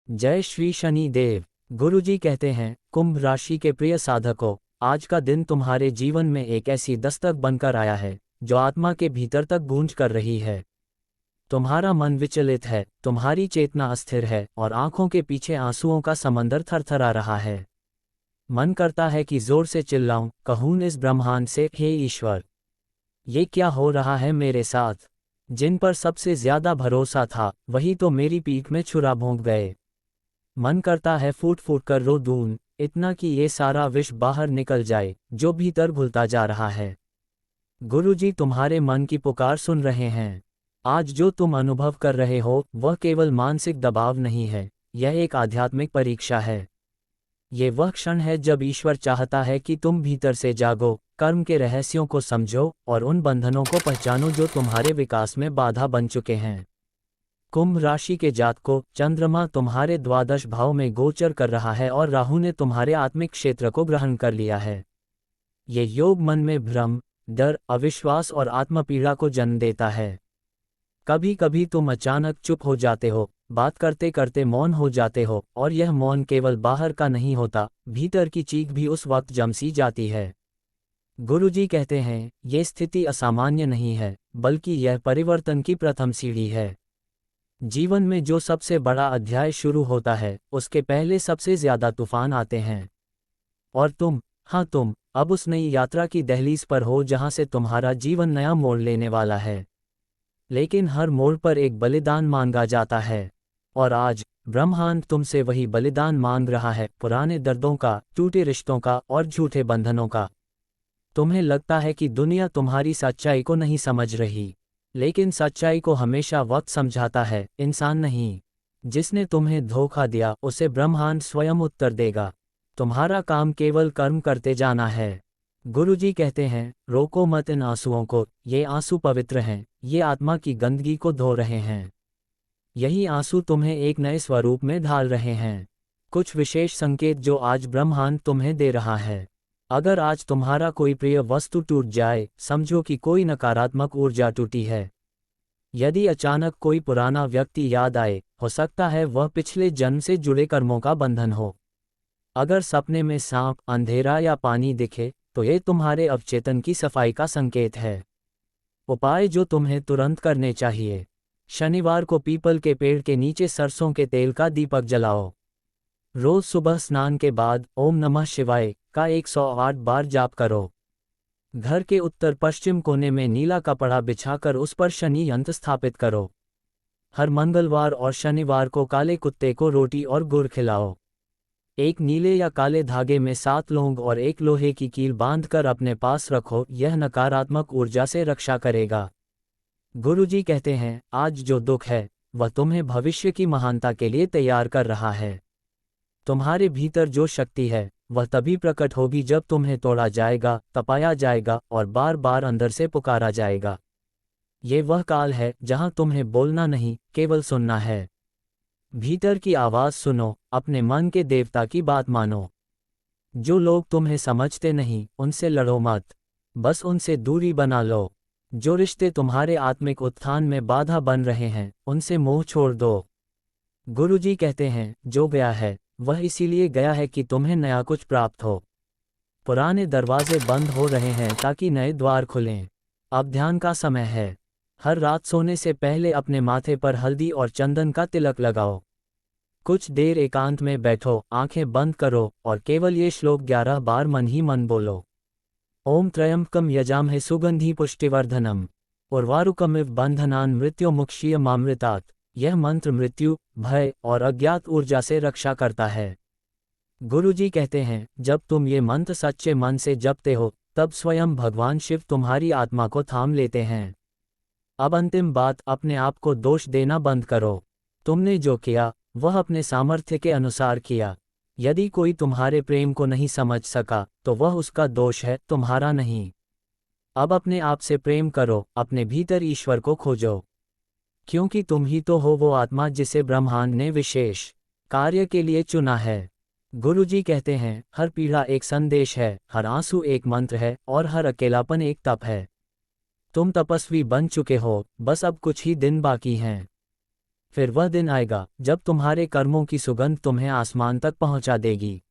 जय श्री शनि देव। गुरुजी कहते हैं, कुंभ राशि के प्रिय साधकों, आज का दिन तुम्हारे जीवन में एक ऐसी दस्तक बनकर आया है जो आत्मा के भीतर तक गूंज कर रही है। तुम्हारा मन विचलित है, तुम्हारी चेतना अस्थिर है और आंखों के पीछे आंसुओं का समंदर थरथरा रहा है। मन करता है कि जोर से चिल्लाऊं, कहूं इस ब्रह्मांड से, हे ईश्वर, ये क्या हो रहा है मेरे साथ? जिन पर सबसे ज्यादा भरोसा था वही तो मेरी पीठ में छुरा भोंक गए। मन करता है फूट फूट कर रो दूं, इतना कि ये सारा विष बाहर निकल जाए जो भीतर घुलता जा रहा है। गुरुजी तुम्हारे मन की पुकार सुन रहे हैं। आज जो तुम अनुभव कर रहे हो वह केवल मानसिक दबाव नहीं है, यह एक आध्यात्मिक परीक्षा है। ये वह क्षण है जब ईश्वर चाहता है कि तुम भीतर से जागो, कर्म के रहस्यों को समझो और उन बंधनों को पहचानो जो तुम्हारे विकास में बाधा बन चुके हैं। कुंभ राशि के जातकों, चंद्रमा तुम्हारे द्वादश भाव में गोचर कर रहा है और राहु ने तुम्हारे आत्मिक क्षेत्र को ग्रहण कर लिया है। ये योग मन में भ्रम, डर, अविश्वास और आत्मपीड़ा को जन्म देता है। कभी कभी तुम अचानक चुप हो जाते हो, बात करते करते मौन हो जाते हो और यह मौन केवल बाहर का नहीं होता, भीतर की चीख भी उस वक्त जम सी जाती है। गुरुजी कहते हैं, ये स्थिति असामान्य नहीं है, बल्कि यह परिवर्तन की प्रथम सीढ़ी है। जीवन में जो सबसे बड़ा अध्याय शुरू होता है उसके पहले सबसे ज्यादा तूफान आते हैं। और तुम, हाँ तुम, अब उस नई यात्रा की दहलीज पर हो जहां से तुम्हारा जीवन नया मोड़ लेने वाला है। लेकिन हर मोड़ पर एक बलिदान मांगा जाता है, और आज ब्रह्मांड तुमसे वही बलिदान मांग रहा है, पुराने दर्दों का, टूटे रिश्तों का और झूठे बंधनों का। तुम्हें लगता है कि दुनिया तुम्हारी सच्चाई को नहीं समझ रही, लेकिन सच्चाई को हमेशा वक्त समझाता है, इंसान नहीं। जिसने तुम्हें धोखा दिया उसे ब्रह्मांड स्वयं उत्तर देगा। तुम्हारा काम केवल कर्म करते जाना है। गुरुजी कहते हैं, रोको मत इन आंसुओं को, ये आंसू पवित्र हैं, ये आत्मा की गंदगी को धो रहे हैं। यही आंसू तुम्हें एक नए स्वरूप में ढाल रहे हैं। कुछ विशेष संकेत जो आज ब्रह्मांड तुम्हें दे रहा है। अगर आज तुम्हारा कोई प्रिय वस्तु टूट जाए, समझो कि कोई नकारात्मक ऊर्जा टूटी है। यदि अचानक कोई पुराना व्यक्ति याद आए, हो सकता है वह पिछले जन्म से जुड़े कर्मों का बंधन हो। अगर सपने में सांप, अंधेरा या पानी दिखे तो ये तुम्हारे अवचेतन की सफाई का संकेत है। उपाय जो तुम्हें तुरंत करने चाहिए। शनिवार को पीपल के पेड़ के नीचे सरसों के तेल का दीपक जलाओ। रोज सुबह स्नान के बाद ओम नमः शिवाय का 108 बार जाप करो। घर के उत्तर पश्चिम कोने में नीला कपड़ा बिछाकर उस पर शनि यंत्र स्थापित करो। हर मंगलवार और शनिवार को काले कुत्ते को रोटी और गुड़ खिलाओ। एक नीले या काले धागे में 7 लौंग और एक लोहे की कील बांधकर अपने पास रखो, यह नकारात्मक ऊर्जा से रक्षा करेगा। गुरुजी कहते हैं, आज जो दुख है वह तुम्हें भविष्य की महानता के लिए तैयार कर रहा है। तुम्हारे भीतर जो शक्ति है वह तभी प्रकट होगी जब तुम्हें तोड़ा जाएगा, तपाया जाएगा और बार बार अंदर से पुकारा जाएगा। ये वह काल है जहां तुम्हें बोलना नहीं, केवल सुनना है। भीतर की आवाज सुनो, अपने मन के देवता की बात मानो। जो लोग तुम्हें समझते नहीं उनसे लड़ो मत, बस उनसे दूरी बना लो। जो रिश्ते तुम्हारे आत्मिक उत्थान में बाधा बन रहे हैं उनसे मोह छोड़ दो। गुरुजी कहते हैं, जो गया है वह इसीलिए गया है कि तुम्हें नया कुछ प्राप्त हो। पुराने दरवाजे बंद हो रहे हैं ताकि नए द्वार खुलें। अब ध्यान का समय है। हर रात सोने से पहले अपने माथे पर हल्दी और चंदन का तिलक लगाओ। कुछ देर एकांत में बैठो, आंखें बंद करो और केवल ये श्लोक 11 बार मन ही मन बोलो। ओम त्र्यंबकम यजामहे सुगंधि पुष्टिवर्धनम उर्वारुकमिव बंधनान् मृत्युमुक्षीयमामृतात्। यह मंत्र मृत्यु, भय और अज्ञात ऊर्जा से रक्षा करता है। गुरुजी कहते हैं, जब तुम ये मंत्र सच्चे मन से जपते हो तब स्वयं भगवान शिव तुम्हारी आत्मा को थाम लेते हैं। अब अंतिम बात, अपने आप को दोष देना बंद करो। तुमने जो किया वह अपने सामर्थ्य के अनुसार किया। यदि कोई तुम्हारे प्रेम को नहीं समझ सका तो वह उसका दोष है, तुम्हारा नहीं। अब अपने आप से प्रेम करो, अपने भीतर ईश्वर को खोजो, क्योंकि तुम ही तो हो वो आत्मा जिसे ब्रह्मांड ने विशेष कार्य के लिए चुना है। गुरुजी कहते हैं, हर पीड़ा एक संदेश है, हर आंसू एक मंत्र है और हर अकेलापन एक तप है। तुम तपस्वी बन चुके हो, बस अब कुछ ही दिन बाकी हैं। फिर वह दिन आएगा जब तुम्हारे कर्मों की सुगंध तुम्हें आसमान तक पहुंचा देगी।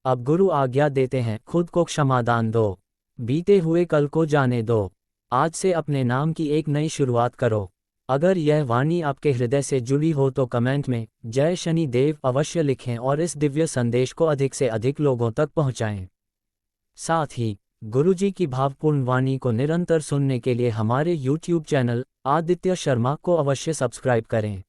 अब गुरु आज्ञा देते हैं, खुद को क्षमादान दो, बीते हुए कल को जाने दो, आज से अपने नाम की एक नई शुरुआत करो। अगर यह वाणी आपके हृदय से जुड़ी हो तो कमेंट में जय शनि देव अवश्य लिखें और इस दिव्य संदेश को अधिक से अधिक लोगों तक पहुंचाएं। साथ ही गुरुजी की भावपूर्ण वाणी को निरंतर सुनने के लिए हमारे YouTube चैनल आदित्य शर्मा को अवश्य सब्सक्राइब करें।